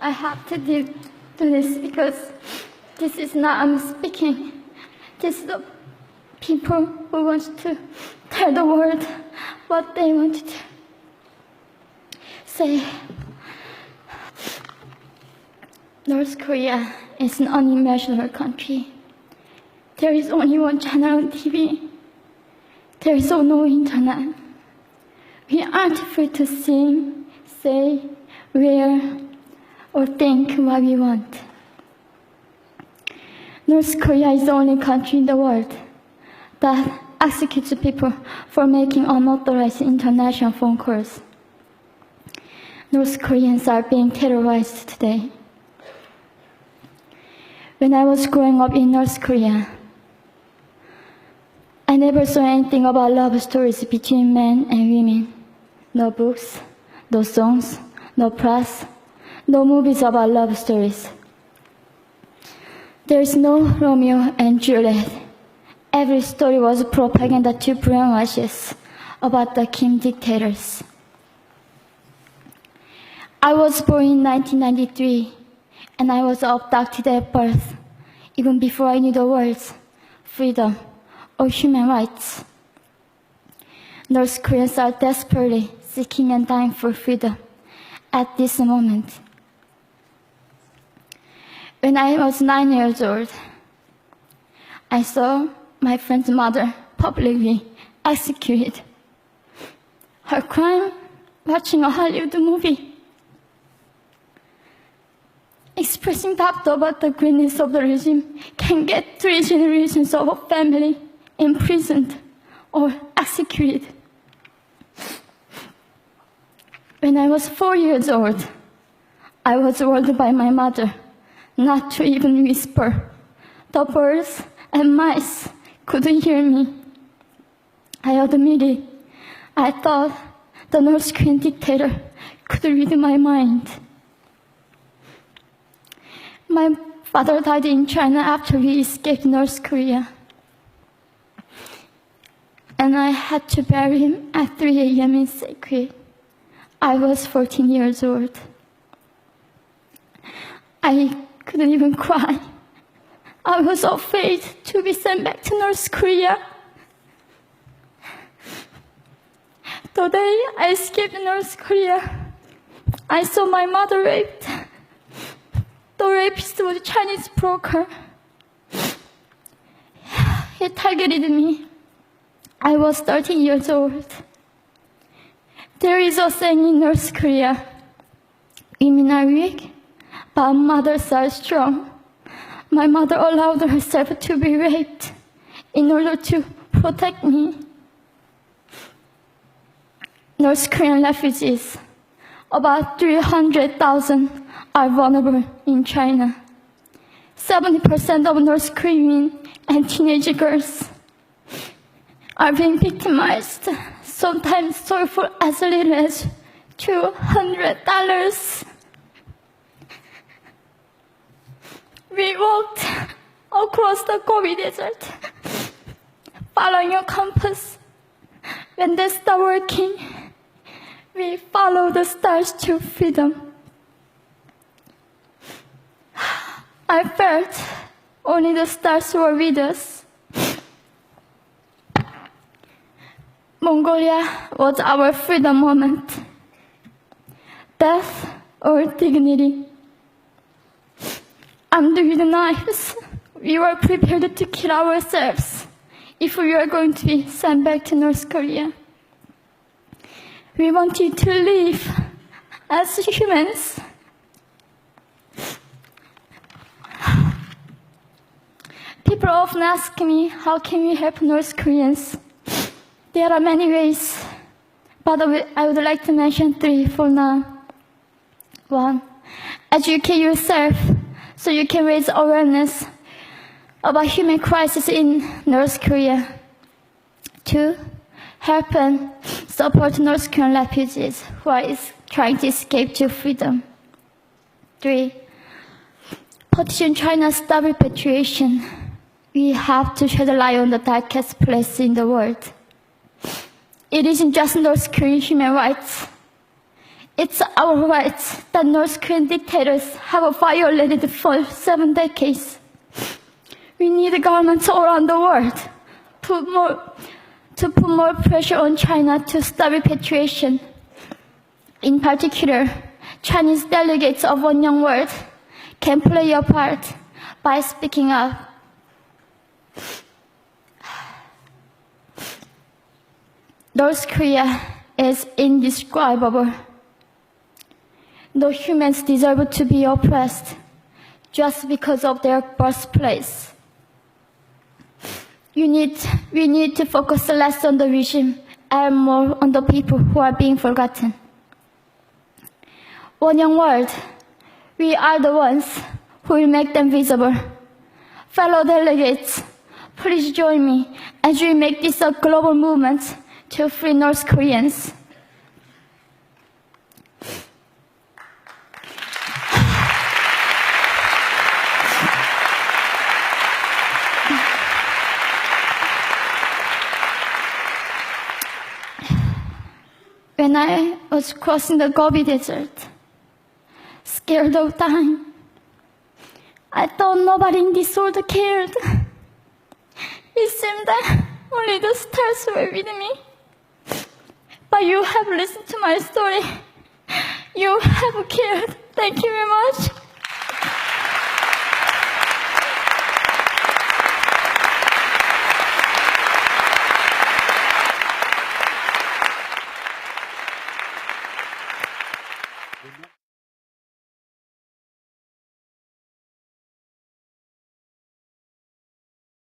I have to do this because this is not I'm speaking. This is the people who want to tell the world what they want to say. North Korea is an unimaginable country. There is only one channel on TV. There is no internet. We aren't free to sing, say, wear, or think what we want. North Korea is the only country in the world that executes people for making unauthorized international phone calls. North Koreans are being terrorized today. When I was growing up in North Korea, I never saw anything about love stories between men and women. No books, no songs, no press, no movies about love stories. There is no Romeo and Juliet. Every story was propaganda to brainwashes about the Kim dictators. I was born in 1993, and I was abducted at birth, even before I knew the words freedom or human rights. North Koreans are desperately seeking and dying for freedom at this moment. When I was 9 years old, I saw my friend's mother publicly executed. Her crime, watching a Hollywood movie, expressing doubt about the greatness of the regime can get 3 generations of a family imprisoned or executed. When I was 4 years old, I was warned by my mother not to even whisper. The birds and mice couldn't hear me. I admitted I thought the North Korean dictator could read my mind. My father died in China after we escaped North Korea, and I had to bury him at 3 a.m. in secret. I was 14 years old. I couldn't even cry. I was afraid to be sent back to North Korea. The day I escaped North Korea, I saw my mother raped. The rapist was a Chinese broker. He targeted me. I was 13 years old. There is a saying in North Korea, women are weak, but mothers are strong. My mother allowed herself to be raped in order to protect me. North Korean refugees, about 300,000, are vulnerable in China. 70% of North Korean and teenage girls are being victimized, sometimes sold for as little as $200. We walked across the Gobi Desert, following a compass. When they stopped working, we followed the stars to freedom. I felt only the stars were with us. Mongolia was our freedom moment. Death or dignity. Armed with knives, we were prepared to kill ourselves if we were going to be sent back to North Korea. We wanted to live as humans. People often ask me, how can we help North Koreans? There are many ways, but I would like to mention 3 for now. 1, educate yourself so you can raise awareness about human crisis in North Korea. 2, help and support North Korean refugees who are trying to escape to freedom. 3, petition China's stop repatriation. We have to shed a light on the darkest place in the world. It isn't just North Korean human rights. It's our rights that North Korean dictators have violated for 7 decades. We need governments all around the world to put more pressure on China to stop repatriation. In particular, Chinese delegates of One Young World can play a part by speaking up. North Korea is indescribable. No humans deserve to be oppressed just because of their birthplace. We need to focus less on the regime and more on the people who are being forgotten. One Young World, we are the ones who will make them visible. Fellow delegates, please join me as we make this a global movement to free North Koreans. When I was crossing the Gobi Desert, scared of dying, I thought nobody in this world cared. It seemed that only the stars were with me. But you have listened to my story. You have cared. Thank you very much.